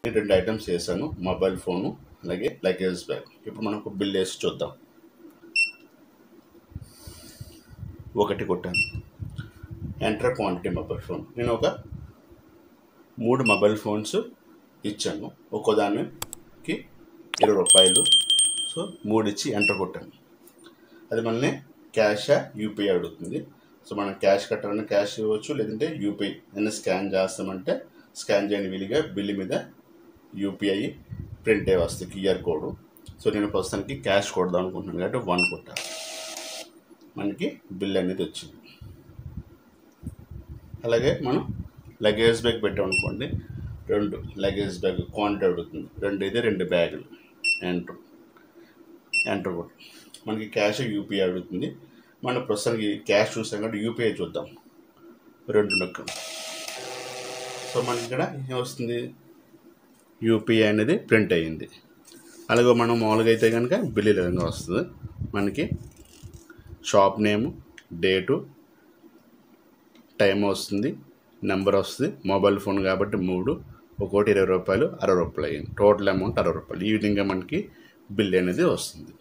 2 items వేసాను, mobile phone అలాగే luggage bag. ఇప్పుడు మనకు బిల్ వేసి చూద్దాం. 1 కొట్టాను, ఎంటర్ క్వాంటిటీ మొబైల్ ఫోన్. నేను ఒక 3 మొబైల్ ఫోన్స్ ఇచ్చాను, ఒక్కో దానికి 20 రూపాయలు. సో 3 ఇచ్చి ఎంటర్ కొట్టాను. అది మళ్ళీ క్యాషా యూపీఐ అడుగుతుంది. సో మనం క్యాష్ కట్టాలంటే క్యాష్ ఇవ్వచ్చు, లేదంటే యూపీఐ అయినా స్కాన్ చేస్తామంటే స్కాన్ చేయని వీలుగా బిల్లు మీద యూపీఐ ప్రింట్ అయ్యి వస్తుంది, క్యూఆర్ కోడ్. సో నేను ప్రస్తుతానికి క్యాష్ కొడదాం అనుకుంటున్నాను కాబట్టి 1 కొట్టాను. మనకి బిల్ అనేది వచ్చింది. అలాగే మనం లగేజ్ బ్యాగ్ పెట్టామనుకోండి, 2 లగేజ్ బ్యాగ్ క్వాంటిటీ అడుగుతుంది, 2 ఇది 2 బ్యాగులు. ఎంటర్ కూడా మనకి క్యాష్ యూపీఐ అడుగుతుంది. మనం ప్రస్తుతానికి క్యాష్ చూసాం కాబట్టి యూపీఐ చూద్దాం. 2 నొక్కం. సో మనకి ఇక్కడ ఏమొస్తుంది, యూపీఐ అనేది ప్రింట్ అయ్యింది. అలాగే మనం మామూలుగా అయితే కనుక బిల్ విధంగా వస్తుంది. మనకి షాప్ నేము, డేటు, టైం వస్తుంది, నెంబర్ వస్తుంది. మొబైల్ ఫోన్ కాబట్టి 3, ఒక్కోటి 20 రూపాయలు, 60 రూపాయలు అయ్యింది. టోటల్ అమౌంట్ 60 రూపాయలు. ఈ విధంగా మనకి బిల్ అనేది వస్తుంది.